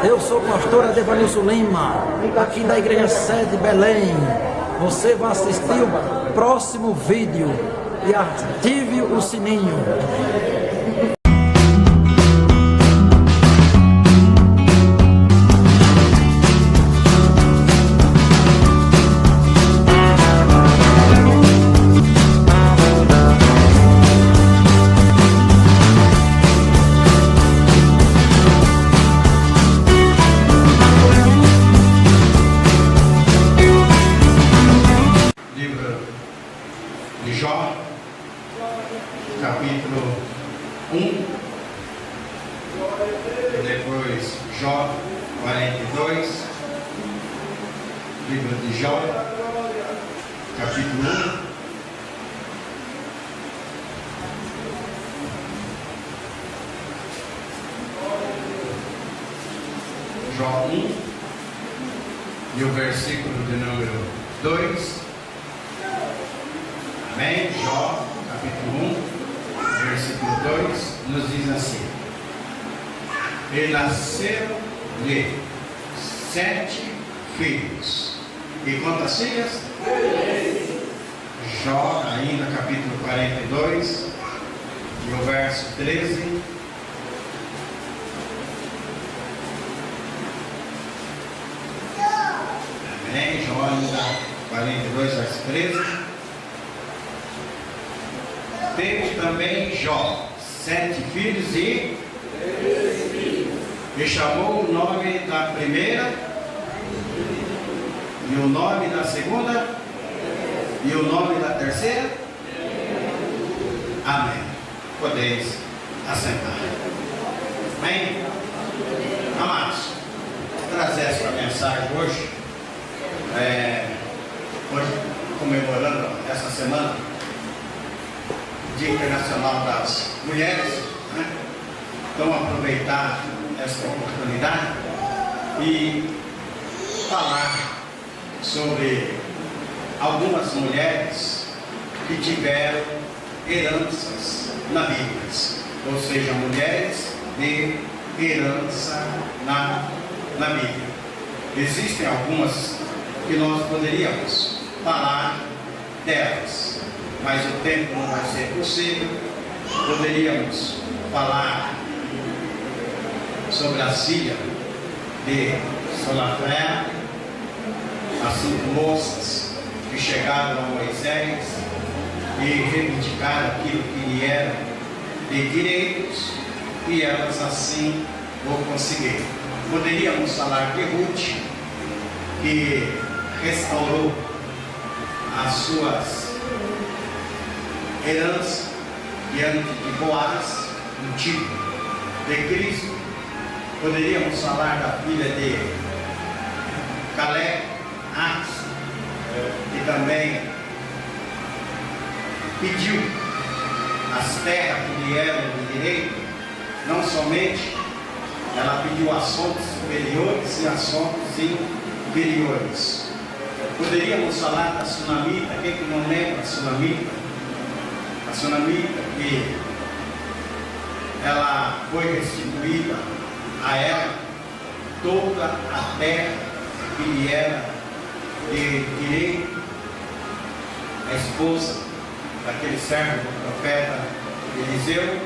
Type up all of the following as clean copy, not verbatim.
Eu sou o pastor Adevanilson Lima, aqui da Igreja Sede Belém. Você vai assistir o próximo vídeo e ative o sininho. De Jó, capítulo 1, depois Jó 42, livro de Jó, capítulo 1, Jó 1, e o versículo de número 2. Amém? Jó, capítulo 1, versículo 2, nos diz assim: E nasceram-lhe 7 filhos. E quantas filhas? Jó, ainda capítulo 42, e o verso 13. Amém? Jó, ainda 42, verso 13. Teve também Jó 7 filhos e chamou o nome da primeira, e o nome da segunda, e o nome da terceira. Amém. Podeis assentar. Amém? Amados, trazer essa mensagem hoje, hoje comemorando essa semana, Dia Internacional das Mulheres, né? Então aproveitar essa oportunidade e falar sobre algumas mulheres que tiveram heranças na Bíblia, ou seja, mulheres de herança na Bíblia. Existem algumas que nós poderíamos falar delas, mas o tempo não vai ser possível. Poderíamos falar sobre a filha de Solafé, as 5 moças que chegaram a Moisés e reivindicaram aquilo que lhe era de direitos, e elas assim o conseguiram. Poderíamos falar de Ruth, que restaurou as suas herança diante de Boaz, um tipo de Cristo. Poderíamos falar da filha de Caleb, Ax, que também pediu as terras que lhe eram de direito. Não somente ela pediu as fontes superiores e as fontes inferiores. Poderíamos falar da Sunamita. Quem que não lembra a Sunamita? A Sunamita, que ela foi restituída a ela toda a terra que lhe era de direito, a esposa daquele servo do profeta Eliseu.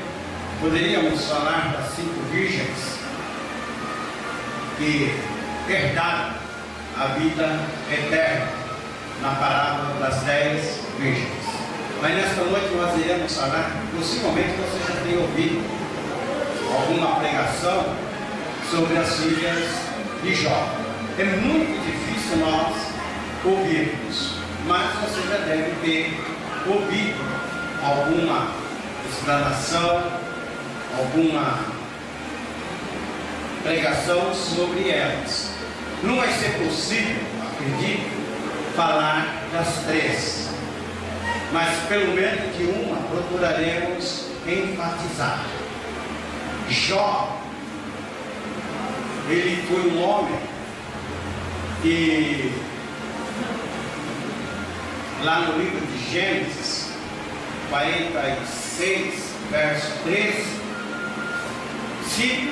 Poderíamos falar das 5 virgens que herdaram a vida eterna na parábola das 10 virgens. Mas nesta noite nós iremos falar, possivelmente você já tem ouvido alguma pregação sobre as filhas de Jó. É muito difícil nós ouvirmos, mas você já deve ter ouvido alguma explanação, alguma pregação sobre elas. Não vai ser possível, acredito, falar das 3, mas pelo menos de uma procuraremos enfatizar. Jó, ele foi um homem que, lá no livro de Gênesis 46, verso 13, cita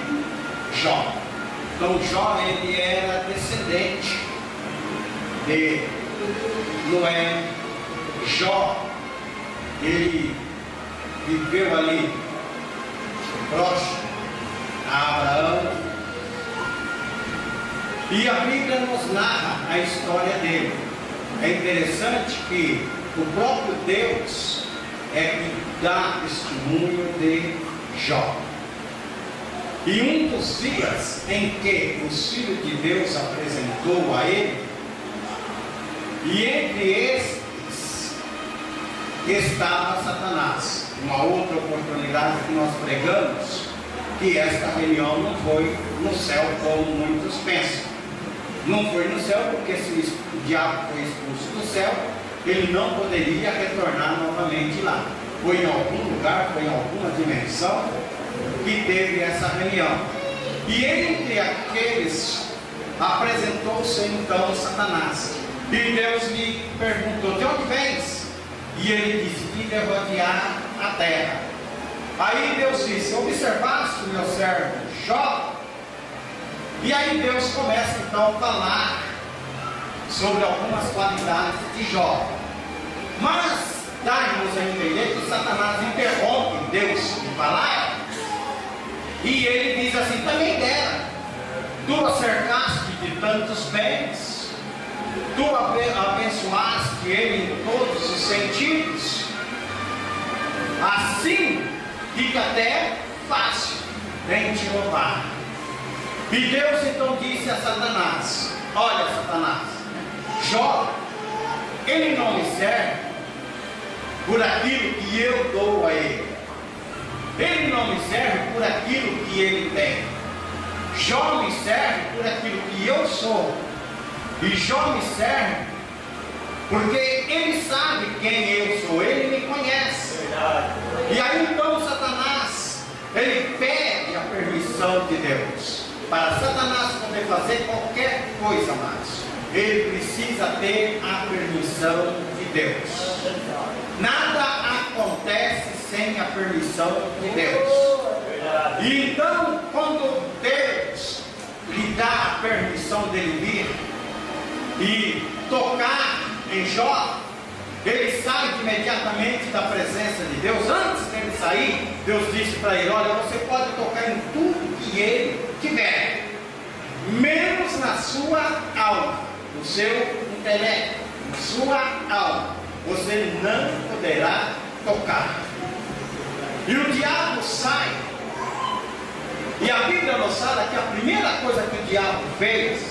Jó. Então Jó, ele era descendente de Noé. Jó, ele viveu ali próximo a Abraão, e a Bíblia nos narra a história dele. É interessante que o próprio Deus é que dá testemunho de Jó. E um dos dias em que o Filho de Deus apresentou a ele, e entre estes estava Satanás. Uma outra oportunidade que nós pregamos, que esta reunião não foi no céu como muitos pensam. Não foi no céu porque se o diabo foi expulso do céu, ele não poderia retornar novamente lá. Foi em algum lugar, foi em alguma dimensão que teve essa reunião. E entre aqueles apresentou-se então Satanás. E Deus lhe perguntou: de onde vens? E ele disse: vim de rodear a terra. Aí Deus disse: observaste o meu servo Jó? E aí Deus começa então a falar sobre algumas qualidades de Jó. Mas dá-nos a entender que Satanás interrompe Deus de falar, e ele diz assim: também dera, tu a cercaste de tantos bens, tu abençoaste ele em todos os sentidos, assim fica até fácil em te louvar. E Deus então disse a Satanás: olha, Satanás, Jó, ele não me serve por aquilo que eu dou a ele. Ele não me serve por aquilo que ele tem. Jó me serve por aquilo que eu sou. E Jó me serve porque ele sabe quem eu sou, ele me conhece. E aí então Satanás, ele pede a permissão de Deus. Para Satanás poder fazer qualquer coisa mais, ele precisa ter a permissão de Deus. Nada acontece sem a permissão de Deus. E então, quando Deus lhe dá a permissão dele vir e tocar em Jó, ele sai imediatamente da presença de Deus. Antes dele sair, Deus disse para ele: olha, você pode tocar em tudo que ele tiver, menos na sua alma, no seu intelecto, na sua alma, você não poderá tocar. E o diabo sai. E a Bíblia nos fala que a primeira coisa que o diabo fez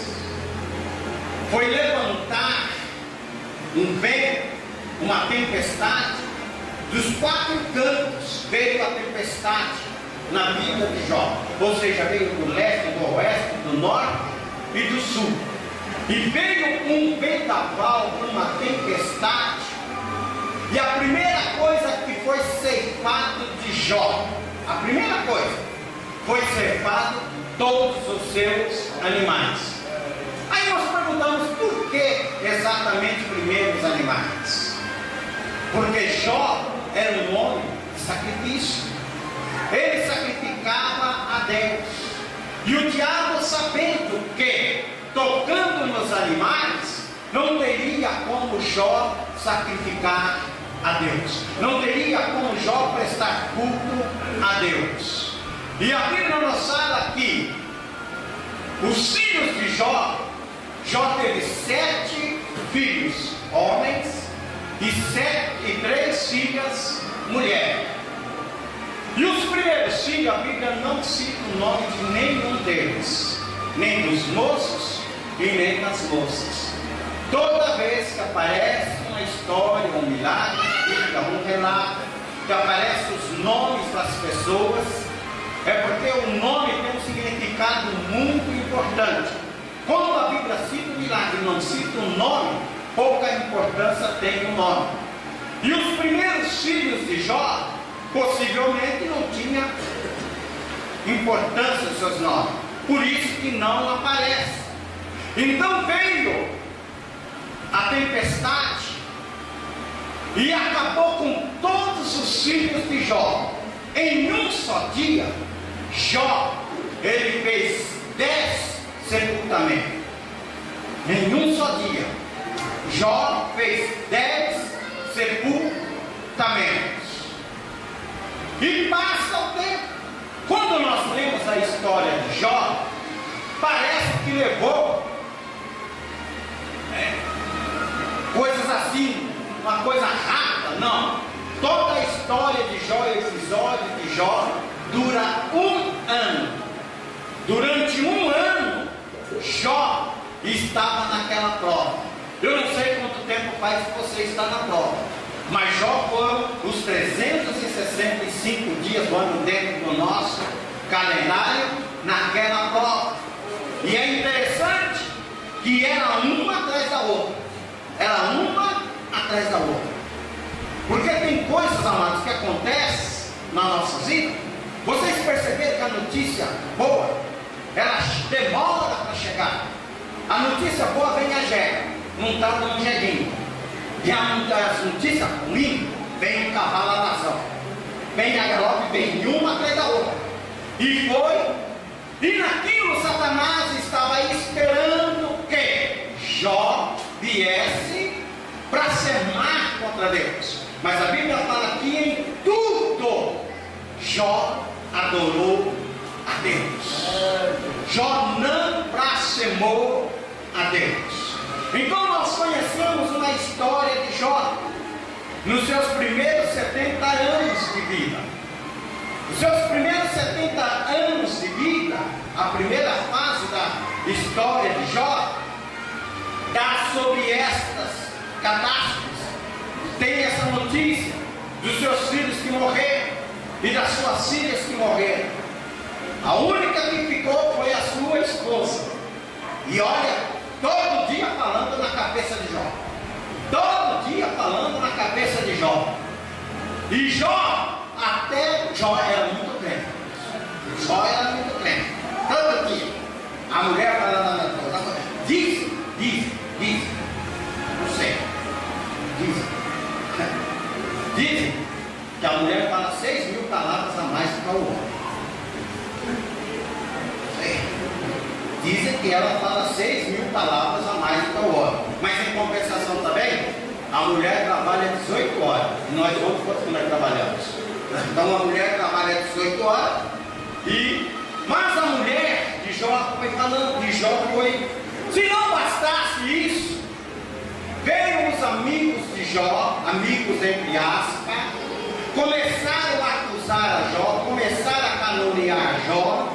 foi levantar um vento, uma tempestade. Dos quatro cantos veio a tempestade na vida de Jó. Ou seja, veio do leste, do oeste, do norte e do sul. E veio um vendaval, uma tempestade. E a primeira coisa que foi ceifado de Jó, a primeira coisa, foi ceifado todos os seus animais. Aí nós perguntamos: por que exatamente primeiro os animais? Porque Jó era um homem de sacrifício. Ele sacrificava a Deus. E o diabo, sabendo que tocando nos animais, não teria como Jó sacrificar a Deus, não teria como Jó prestar culto a Deus. E a Bíblia nos fala que os filhos de Jó teve 7 filhos homens e 3 filhas mulheres. E os primeiros filhos, a Bíblia não cita o nome de nenhum deles, nem dos moços e nem das moças. Toda vez que aparece uma história, um milagre, um relato, que aparecem os nomes das pessoas, é porque o nome tem um significado muito importante. Quando a Bíblia cita o milagre e não cita o nome, pouca importância tem o nome. E os primeiros filhos de Jó possivelmente não tinha importância os seus nomes, por isso que não aparece. Então veio a tempestade e acabou com todos os filhos de Jó. Em um só dia, Jó, ele fez 10 Jó fez 10 sepultamentos. E passa o tempo. Quando nós lemos a história de Jó, parece que levou coisas assim, uma coisa rápida. Não. Toda a história de Jó, o episódio de Jó, dura 1 ano. Durante 1 ano, Jó estava naquela prova. Eu não sei quanto tempo faz que você está na prova, mas Jó foram os 365 dias do ano dentro do nosso calendário naquela prova. E é interessante que era uma atrás da outra. Era uma atrás da outra. Porque tem coisas, amados, que acontecem na nossa vida. Vocês perceberam que a notícia boa, ela demora para chegar. A notícia boa vem a jegue, não está dando jeguinho. E as notícias ruins vem o cavalo à nação. Vem a galope, vem uma atrás da outra. E naquilo Satanás estava esperando que Jó viesse para semar contra Deus. Mas a Bíblia fala que em tudo Jó adorou a Deus. Jó não blasfemou a Deus. Então nós conhecemos uma história de Jó nos seus primeiros 70 anos de vida. Os seus primeiros 70 anos de vida, a primeira fase da história de Jó, dá sobre estas catástrofes. Tem essa notícia dos seus filhos que morreram e das suas filhas que morreram. A única que ficou foi a sua esposa. E olha, todo dia falando na cabeça de Jó. Todo dia falando na cabeça de Jó. E Jó era muito crente. Jó era muito crente. Todo dia. A mulher falando na minha esposa. Diz. Não sei. Dizem que a mulher fala 6.000 palavras a mais do que o homem. Dizem que ela fala 6.000 palavras a mais do que o homem. Mas em compensação também, a mulher trabalha 18 horas. E nós outros, quantas mulheres trabalhamos? Então a mulher trabalha 18 horas. Mas a mulher de Jó foi falando, se não bastasse isso, veio os amigos de Jó, amigos entre aspas, começaram a acusar a Jó, começaram a caluniar Jó.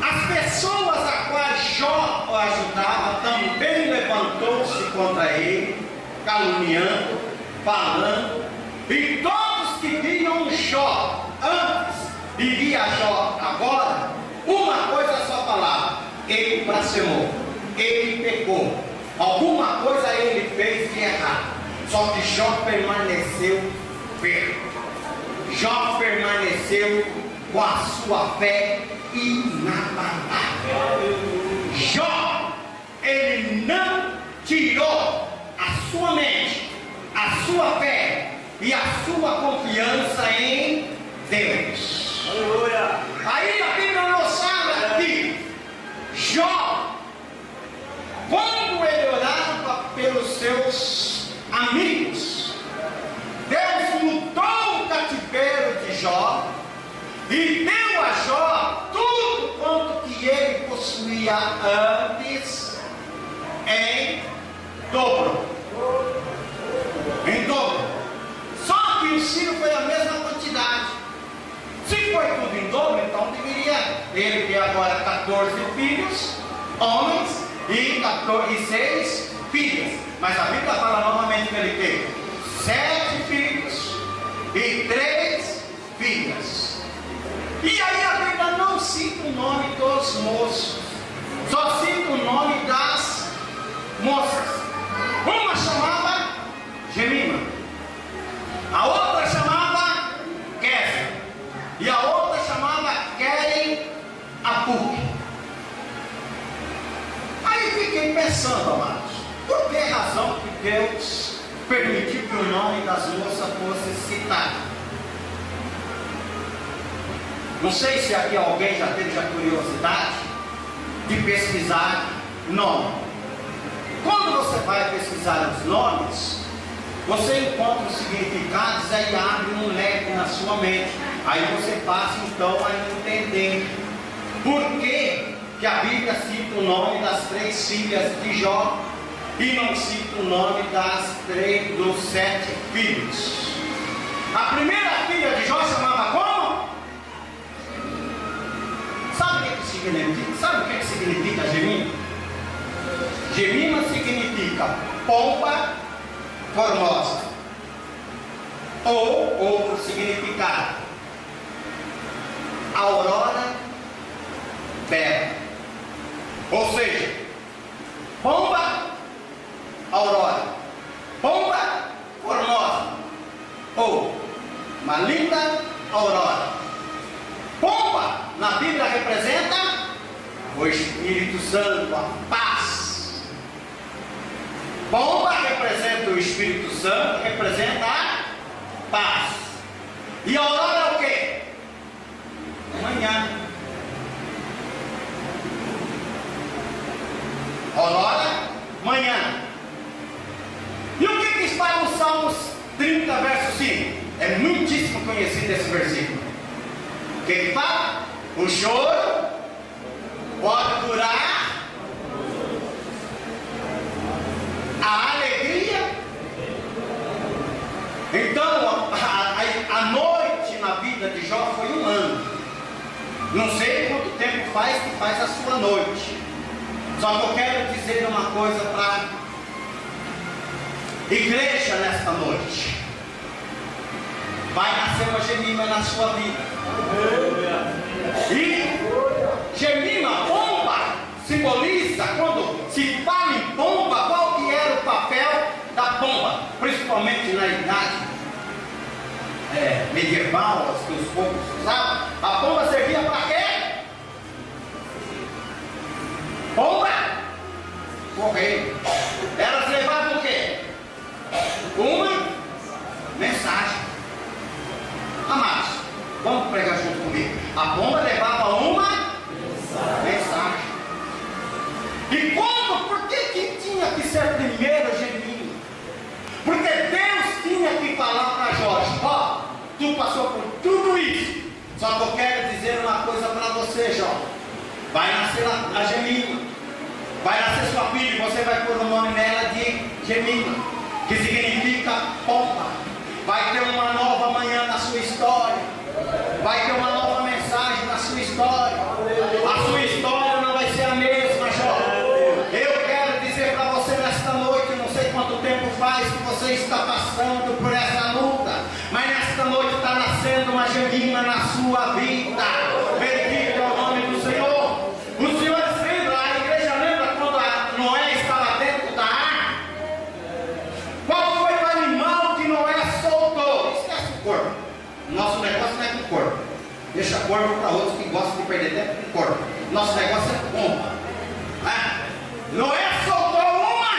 As pessoas a quais Jó ajudava também levantou-se contra ele, caluniando, falando. E todos que viam Jó antes e via Jó agora, uma coisa só falava: ele blasfemou, ele pecou, alguma coisa ele fez de errado. Só que Jó permaneceu firme. Jó permaneceu com a sua fé inabalável. Jó, ele não tirou a sua mente, a sua fé e a sua confiança em Deus. Aleluia. Aí a Bíblia nos fala que Jó, quando ele orava pelos seus amigos, Deus mudou o cativeiro de Jó e deu a Jó tudo quanto que ele possuía antes em dobro. Em dobro. Só que o filho foi a mesma quantidade. Se foi tudo em dobro, então deveria ele ter agora 14 filhos, homens, e 6 filhas. Mas a Bíblia fala novamente que ele teve 7 filhos e 3 filhas. E aí a Bíblia não cita o nome dos moços, só cita o nome das moças. Uma chamava Jemima, a outra chamava Kézia, e a outra chamava Keren Apuque. Aí fiquei pensando, amados, por que razão que Deus permitiu que o nome das moças fosse citado? Não sei se aqui alguém já teve a curiosidade de pesquisar nome. quando você vai pesquisar os nomes, você encontra os significados, aí abre um leque na sua mente. Aí você passa então a entender por que a Bíblia cita o nome das 3 filhas de Jó e não cita o nome dos 7 filhos. A primeira filha de Jó chamava como? Sabe o que significa? Sabe o que significa Jemima? Jemima significa pomba formosa, ou outro significado, aurora bela. Ou seja, pomba, aurora, pomba formosa, ou uma linda aurora. Pomba na Bíblia representa o Espírito Santo, a paz. Pomba representa o Espírito Santo, representa a paz. E a aurora é o quê? Manhã. Aurora, manhã. E o que está no Salmos 30, verso 5? É muitíssimo conhecido esse versículo. Que ele fala: o choro pode durar, a alegria. Então, a noite na vida de Jó foi 1 ano. Não sei quanto tempo faz que faz a sua noite. Só que eu quero dizer uma coisa para a igreja nesta noite: vai nascer uma Jemima na sua vida. E Jemima, pomba, simboliza, quando se fala em pomba, qual que era o papel da pomba, principalmente na idade medieval, que os povos usavam. A pomba servia para quê? Pomba, correio. Elas levavam o quê? Uma mensagem. Amados, vamos pregar junto comigo. A pomba levava uma mensagem. E quando, por que tinha que ser primeiro Jemima? Porque Deus tinha que falar para Jorge: ó, tu passou por tudo isso, só que eu quero dizer uma coisa para você, Jó. Vai nascer a Jemima, vai nascer sua filha, e você vai pôr o nome nela de Jemima, que significa pomba. Vai ter uma nova manhã na sua história, vai ter uma nova mensagem na sua história. A sua história não vai ser a mesma, Jó. Eu quero dizer para você nesta noite, não sei quanto tempo faz que você está passando por essa luta, mas nesta noite está nascendo uma Jemima na sua vida. Bendito é o nome do Senhor. Os senhores lembram, a igreja lembra quando Noé estava dentro da arca? Qual foi o animal que Noé soltou? Esquece o corpo. Nosso negócio não é com corpo. Deixa corpo para outros que gostam de perder tempo com corpo. Nosso negócio é pomba. Noé soltou uma.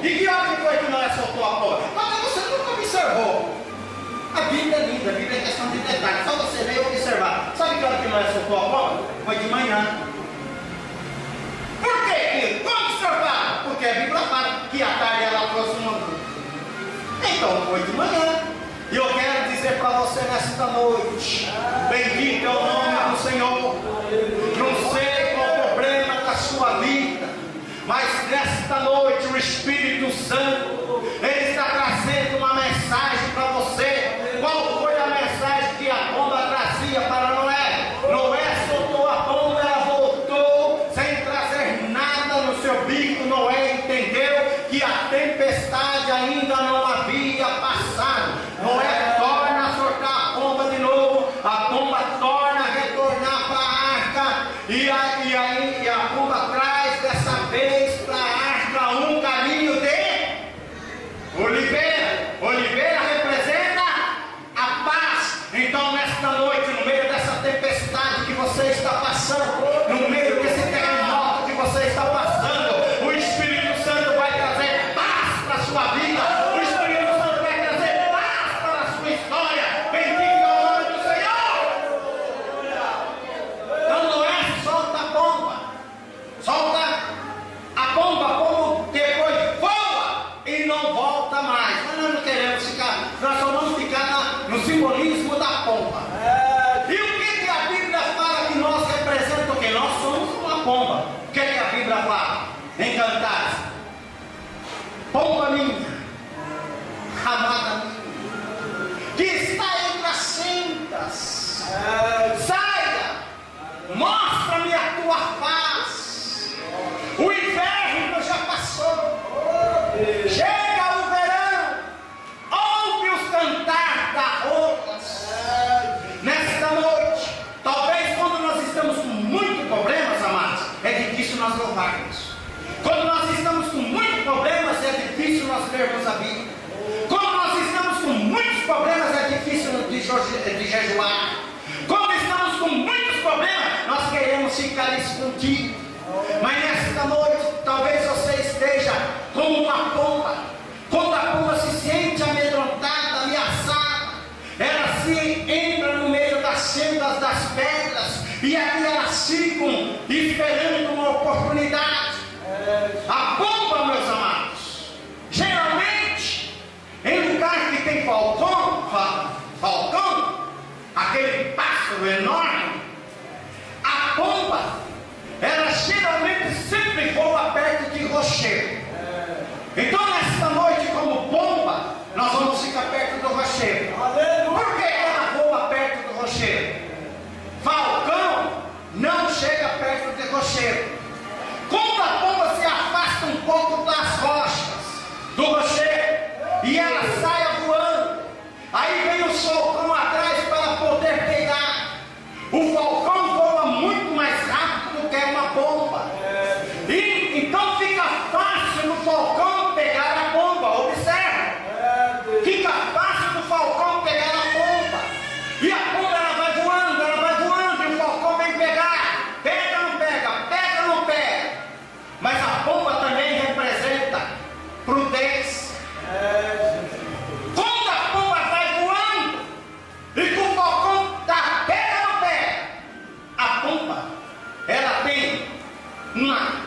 E que hora que foi que Noé soltou a pomba? Mas você nunca observou. A Bíblia é linda, a Bíblia é questão de detalhe. Só você ler e observar. Sabe que hora que Noé soltou a pomba? Foi de manhã. Por quê, querido? Como observar? Porque a Bíblia fala que à tarde ela trouxe uma. Então foi de manhã. E eu quero dizer para você nesta noite: bendito é o nome do Senhor. Não sei qual o problema da sua vida, mas nesta noite o Espírito Santo, Ele está trazendo uma mensagem para você. Qual foi a mensagem que a pomba trazia para Noé? Noé soltou a pomba, ela voltou sem trazer nada no seu bico. Noé entendeu que a tempestade ainda não havia passado. Noé torna a soltar a pomba de novo, a pomba torna a retornar para a arca, e aí a pomba traz dessa vez para a arca um caminho de oliveira. Oliveira representa a paz. Então nesta noite, no meio dessa tempestade que você está passando, no meio desse terremoto que você está passando, o Espírito Santo vai trazer paz para a sua vida. O Espírito Santo vai trazer paz para a sua história. Bendito é o nome do Senhor. Então Noé solta a pomba, solta tua face. O inverno já passou. Chega o verão. Ouve-os cantar da roupas. Nesta noite, talvez quando nós estamos com muitos problemas, amados, é difícil nós louvarmos. Quando nós estamos com muitos problemas, é difícil nós lermos a Bíblia. Quando nós estamos com muitos problemas, é difícil de jejuar. Quando estamos com muitos problemas, nós queremos ficar escondidos. Mas nesta noite, talvez você esteja como uma pomba. Quando a pomba se sente amedrontada, ameaçada, ela se entra no meio das sendas das pedras, e ali elas ficam esperando uma oportunidade. A pomba, meus amados, geralmente, em lugar que tem falcão, aquele pássaro enorme, a pomba, ela geralmente sempre voa perto de rochedo. Então, nesta noite, como pomba, nós vamos ficar perto do rochedo. Por que ela voa perto do rochedo? Falcão não chega perto de rochedo. Quando a pomba se afasta um pouco das rochas, do rochedo, e ela sai voando, aí vem o falcão atrás para poder pegar. O falcão voa muito mais rápido do que uma pomba. E então fica fácil do falcão pegar a pomba. Observe. Fica fácil do falcão pegar a pomba. E a pomba ela vai voando, e o falcão vem pegar. Pega, não pega, pega, não pega. Mas a pomba também representa prudência. Quando a pomba vai voando e que o falcão tá pega no pé, a pomba ela tem uma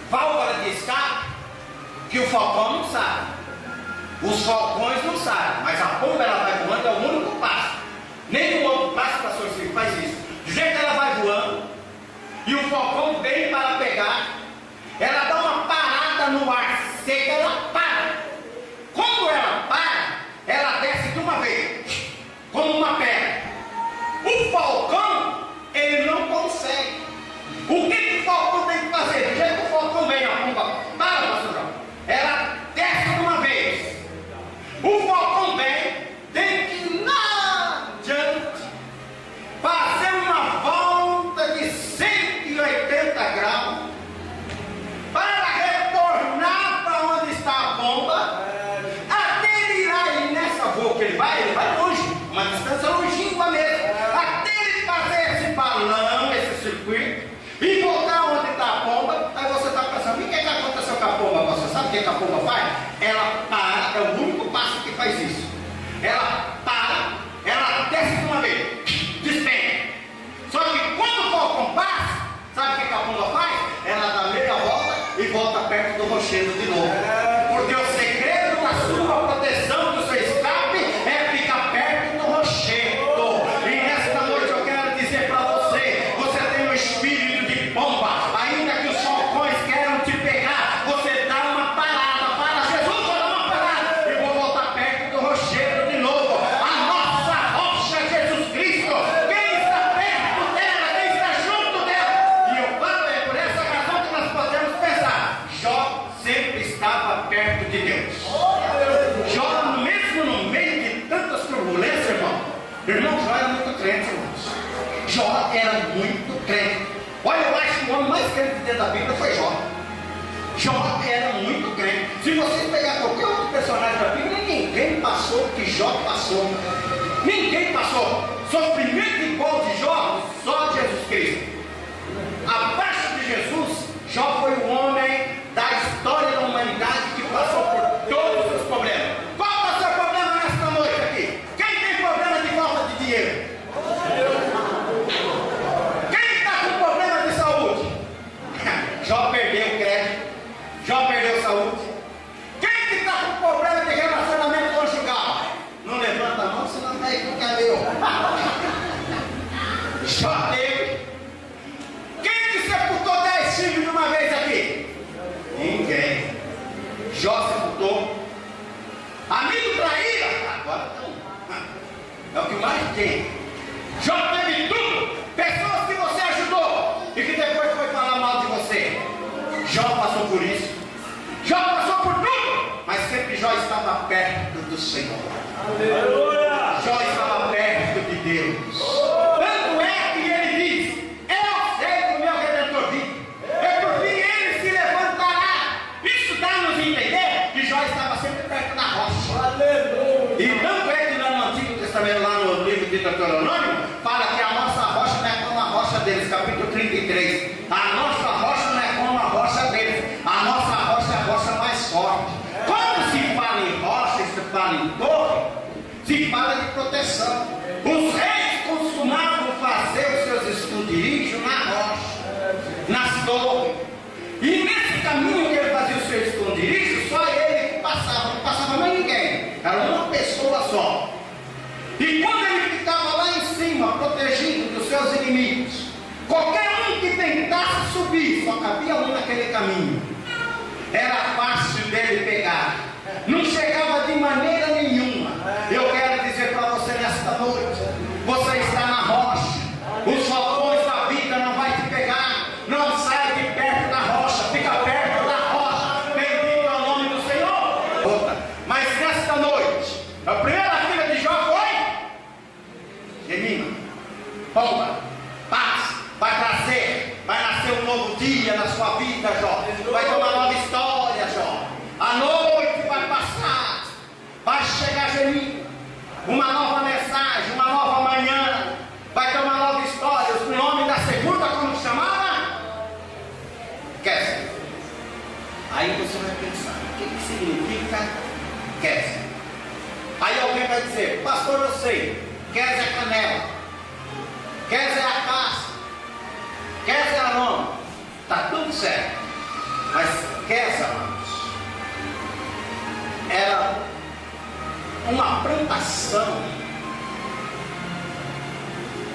válvula de escape que o falcão não sabe. Os falcões não sabem, mas a pomba ela vai voando, é o único passo. Nenhum outro passo, pastor Silvio, faz isso. Do jeito que ela vai voando e o falcão vem para pegar, ela dá uma parada no ar seco, ela para. Quando ela para, ela desce de uma vez, como uma pedra. O falcão, ele não consegue. O que o falcão tem que fazer? Do jeito que o falcão vem, a pomba para, pastor João, ela desce de uma vez. O falcão vem, tem que ir lá adiante, fazer uma volta de 180 graus, para retornar para onde está a pomba, até ele ir aí nessa voa que ele vai longe, uma distância longínqua mesmo, até ele fazer esse balão, esse circuito, e voltar onde está a pomba. Aí você está pensando, o que aconteceu com a pomba? Você sabe o que a pomba faz? Ela para, é o único passo que faz isso. Ela para, ela desce de uma vez, despenca. Só que quando o falcão passa, sabe o que a pomba faz? Ela dá meia volta e volta perto do rochedo de novo. Porque o segredo da sua proteção, do seu escape, é ficar perto do rochedo. E nesta noite eu quero dizer para você, você tem um espírito de pomba. Ainda que os falcões queiram te pegar, você dá uma parada. Para Jesus, vou dar uma parada e vou voltar perto do rochedo de novo. A nossa rocha é Jesus Cristo. Quem está perto dela, quem está junto dela. E eu falo, é por essa razão que nós podemos pensar, Jó sempre estava perto de Deus. Jó, mesmo no meio de tantas turbulências, irmão, Jó era muito crente, irmãos. Jó era muito crente. Olha, eu acho que o homem mais crente dentro da Bíblia foi Jó. Jó era muito crente. Se vocês pegar qualquer outro personagem da Bíblia, ninguém passou o que Jó passou. Ninguém passou. Sofrimento igual de Jó, só Jesus Cristo. Abaixo de Jesus, Jó foi o homem da história da humanidade que passou por todos os problemas. Qual é o seu problema nesta noite aqui? Quem tem problema de falta de dinheiro? Quem está com problema de saúde? Jó perdeu o crédito. Jó perdeu saúde. Quem que está com problema de relacionamento conjugal? Não levanta a mão, senão daí fica meio. Jó passou por tudo, mas sempre Jó estava perto do Senhor. Aleluia! Jó estava perto de Deus. Tanto é que ele diz: eu sei que o meu Redentor vive, e por fim ele se levantará. Isso dá-nos a entender que Jó estava sempre perto da rocha. Aleluia! E tanto é que lá no Antigo Testamento, lá no livro de Deuteronômio, fala que a nossa rocha não é como a rocha deles, capítulo 33. A nossa rocha não é como a rocha deles, a nossa rocha é a rocha mais forte. Quando se fala em rocha, se fala em torre, se fala de proteção. Os reis costumavam fazer os seus esconderijos na rocha, nas torres. E nesse caminho que ele fazia o seu esconderijo, só ele que passava, não passava mais ninguém, era uma pessoa só. E quando ele ficava lá em cima, protegido dos seus inimigos, qualquer um que tentasse subir, só cabia um naquele caminho, era fácil dele pegar, não chegava de maneira nenhuma. Eu quero dizer para você nesta noite: você está na rocha, os falcões da vida não vai te pegar. Não sai de perto da rocha, fica perto da rocha. Bendito é o nome do Senhor. Mas nesta noite, a primeira filha de Jó foi Gemima. Pomba, paz, vai nascer um novo dia na sua vida, Jó. Vai ter uma nova história, Jó. A noite vai passar, vai chegar Gemima, uma nova mensagem, uma nova manhã, vai ter uma nova história. O nome da segunda, como chamava? Kézia. Aí você vai pensar: o que significa Kézia? Aí alguém vai dizer: pastor, eu sei, Kézia é canela, Kézia é a paz, Kézia é aroma. Está tudo certo. Mas Kézia, amados, era uma plantação.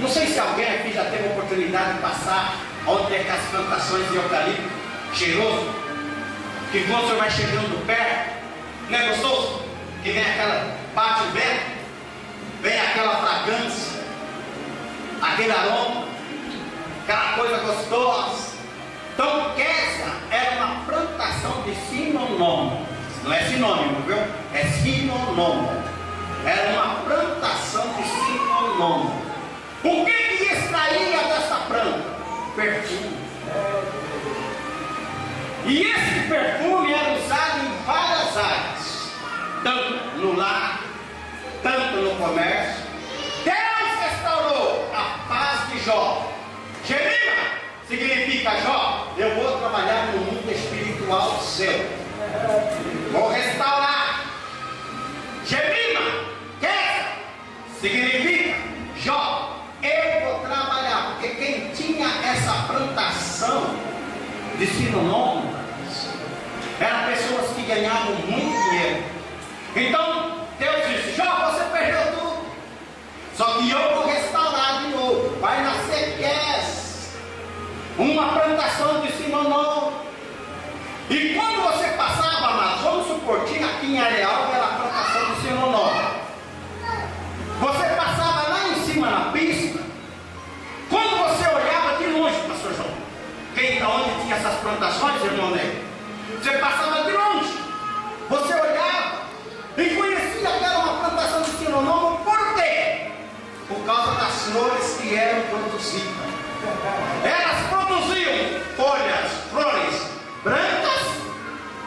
Não sei se alguém aqui já teve a oportunidade de passar onde tem aquelas plantações de eucalipto cheiroso, que quando você vai chegando perto, não é gostoso? Que vem aquela, bate o vento, vem aquela fragrância, aquele aroma, aquela coisa gostosa. Então Kézia era uma plantação de sinônimo. Não é sinônimo, viu? É sinônimo. Era uma plantação de sinônimo. O que extraía dessa planta? Perfume. E esse perfume era usado em várias áreas, tanto no lar, tanto no comércio. Deus restaurou a paz de Jó. Gemima significa: Jó, eu vou trabalhar no mundo espiritual seu, vou restaurar. Gemima, Kézia, significa: Jó, eu vou trabalhar. Porque quem tinha essa plantação de sinônimos eram pessoas que ganhavam muito dinheiro. Então Deus disse: Jó, você perdeu tudo, só que eu vou restaurar de novo. Vai nascer Kézia, uma plantação de sinônimo. E quando você passava, amados, vamos supor, tinha aqui em Areal, era a plantação de sinônimo. Você passava lá em cima na pista. Quando você olhava de longe, pastor João, onde tinha essas plantações, irmão Ney, você passava de longe, você olhava e conhecia que era uma plantação de sinônimo. Por quê? Por causa das flores que eram produzidas. Elas produziam flores brancas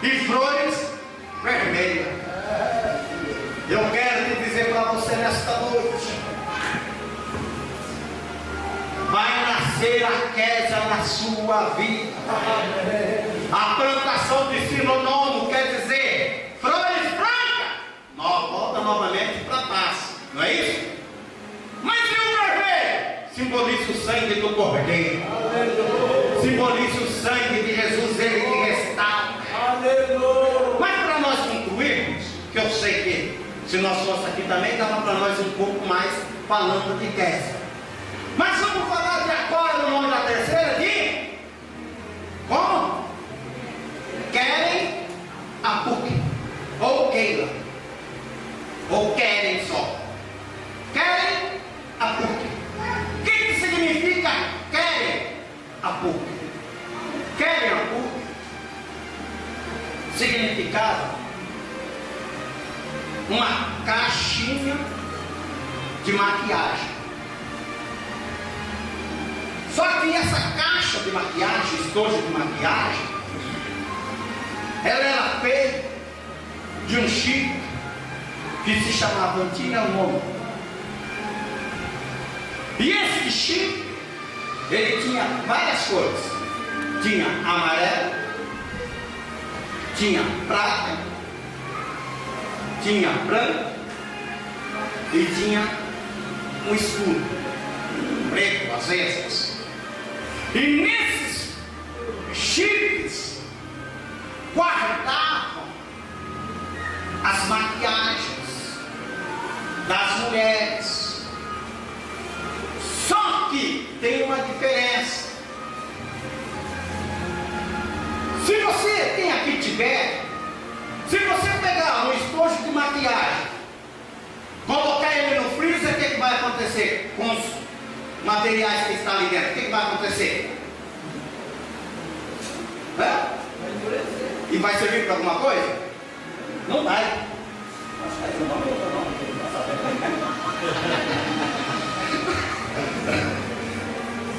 e flores vermelhas. Eu quero te dizer para você nesta noite: vai nascer a Kézia na sua vida. A plantação de sinônimo quer dizer flores brancas. Volta novamente para a paz, não é isso? Mas e o vermelho? Simboliza o sangue do Cordeiro. Simboliza o sangue de Jesus, ele que restaura. Mas para nós concluirmos, que eu sei que se nós fosse aqui também dava para nós um pouco mais falando de Kézia. Mas vamos falar de agora o nome da terceira de como? Querem Apuque, ou Keila, ou querem só. Querem Apuque. O que significa querem Apuque? Querem Apuque significava uma caixinha de maquiagem. Só que essa caixa de maquiagem, estojo de maquiagem, ela era feita de um chip que se chamava antinomônio. E esse chip, ele tinha várias cores. Tinha amarelo, tinha prata, tinha branco e tinha um escuro, preto às vezes. E nesses chips guardavam as maquiagens das mulheres. Só que tem uma diferença. Se você tem aqui tiver, se você pegar um estojo de maquiagem, colocar ele no freezer, o que vai acontecer com os materiais que estão ali dentro? O que vai acontecer? E vai servir para alguma coisa? Não vai.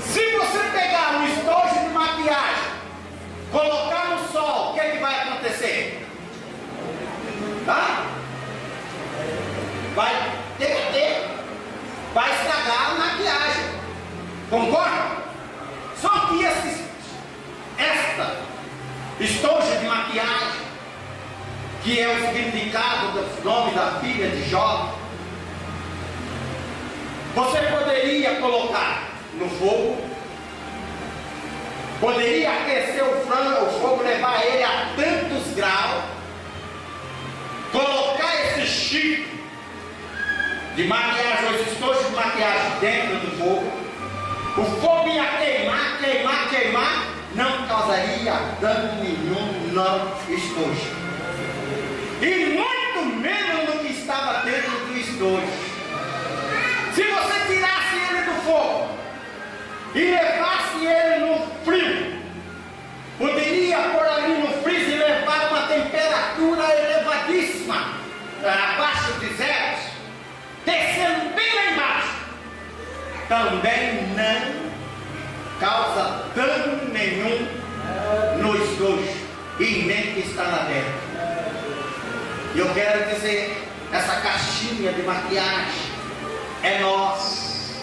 Se você pegar um estojo de maquiagem, colocar no sol, o que vai acontecer? Vai derreter, vai estragar a maquiagem. Concorda? Só que esta estojo de maquiagem, que é o significado do nome da filha de Jó, você poderia colocar no fogo, poderia aquecer o fogo, levar ele a tantos graus, colocar esse chip de maquiagem, esse estojo de maquiagem dentro do fogo, o fogo ia queimar, queimar, queimar, não causaria dano nenhum no estojo, e muito menos no que estava dentro do estojo. Se você tirasse ele do fogo e levasse ele no frio, poderia pôr ali no freezer e levar uma temperatura elevadíssima, abaixo de zero, descendo bem lá embaixo. Também não causa dano nenhum no estojo e nem que está lá dentro. E eu quero dizer, essa caixinha de maquiagem é nós.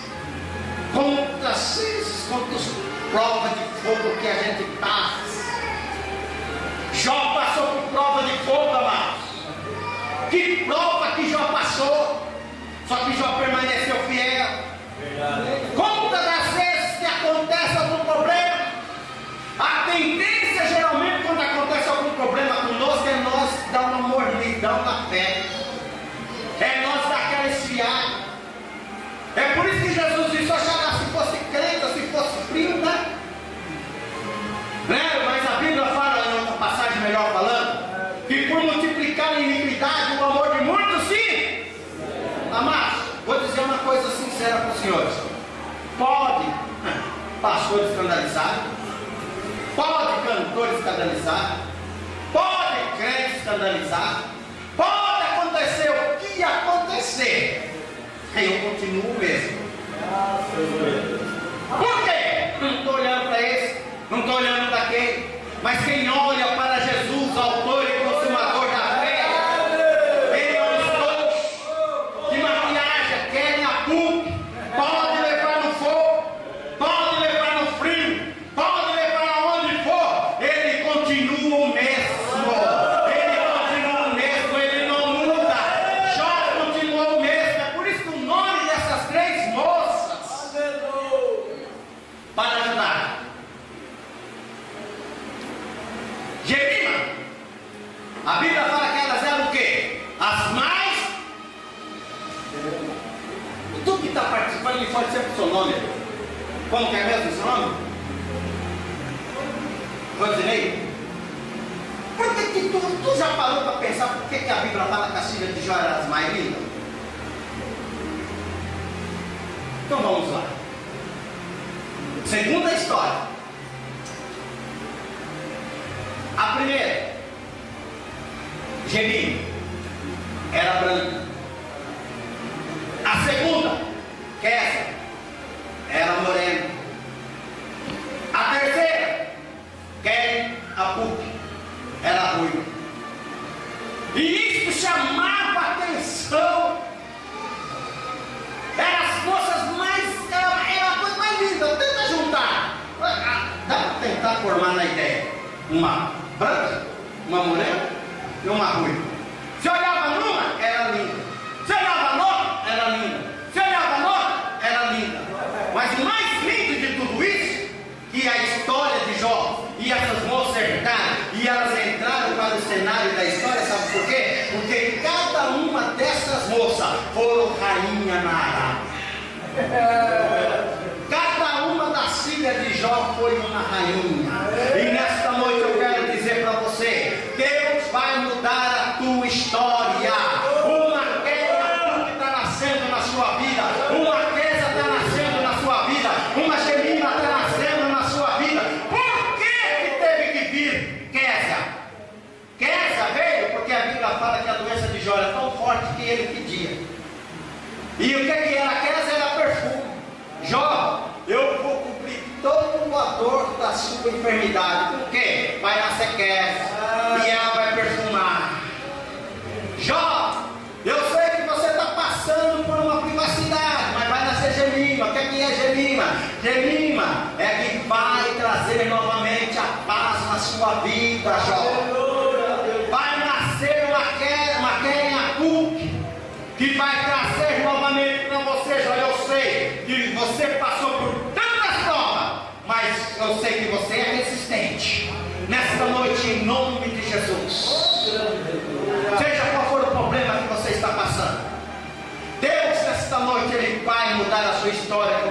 Quantas vezes, quantas provas de fogo que a gente passa. Jó passou por prova de fogo, amados. Que prova que Jó passou. Só que Jó permaneceu fiel. Quantas das vezes que acontece algum problema, a tendência geralmente quando acontece algum problema conosco é nós dar uma mordidão na fé, é nós dar aquela esfriada. É por isso que Jesus disse: oxalá se fosse crente ou se fosse frio, né? Mas a Bíblia fala em outra passagem melhor falando, que por multiplicar a iniquidade o amor de muitos sim. Amados, vou dizer uma coisa sincera para os senhores. Pode pastor escandalizado, pode cantor escandalizado, pode crente escandalizado, pode acontecer o que acontecer, eu continuo mesmo. Por quê? Não estou olhando para esse, não estou olhando para aquele, mas quem olha para Jesus, autor e consumador da fé, ele é um estojo de maquiagem, querem a PUC, pode levar no fogo, pode levar no frio, pode levar aonde for, ele continua o mesmo. Ele não muda. Jó continuou o mesmo. É por isso que o nome dessas três moças, para ajudar, Gemima, a Bíblia fala que elas eram o quê? As mais. Tu que está participando, me pode ser o seu nome. Como que é mesmo o seu nome? Rodinei? Por que tu já parou para pensar por que a Bíblia fala que as filhas de Jó eram as mais lindas? Então vamos lá. Segunda história. A primeira, Gemini, era branca. A segunda, Kézia, era morena. A terceira, Kelly Apuk, era ruiva. E isso chamava a atenção. Eram as moças mais, era a coisa mais linda. Tenta juntar, dá para tentar formar na ideia uma branca, uma morena e uma ruiva. Se olhava numa, era linda. Se olhava noutra, era linda. Se olhava noutra, era linda. Mas o mais lindo de tudo isso, que a história de Jó e essas moças cercaram, e elas entraram para o cenário da história, sabe por quê? Porque cada uma dessas moças foram rainha na Arábia. Cada uma das filhas de Jó foi uma rainha. E nesta noite eu quero dizer para você: Deus vai mudar a tua história. Uma queda que está nascendo na sua vida, uma queda está nascendo na sua vida, uma gemina está nascendo na sua vida. Por que teve que vir Kézia? Kézia veio porque a Bíblia fala que a doença de Jó era tão forte que ele pedia. E o que era Kézia? Era perfume. Jó, eu vou cobrir todo a dor da sua enfermidade. Por quê? Vai nascer Kézia e ela vai perfumar. Jó, eu sei que você está passando por uma privacidade, mas vai nascer Gemima. O que é Gemima? Gemima é que vai trazer novamente a paz na sua vida, Jó. Vai nascer uma Kelly Apuk, que vai trazer novamente para você, Jó. Eu sei que você passou por tantas provas, mas eu sei que você é resistente. Nesta noite, em nome de Jesus, seja qual for o problema que você está passando, Deus nesta noite Ele vai mudar a sua história.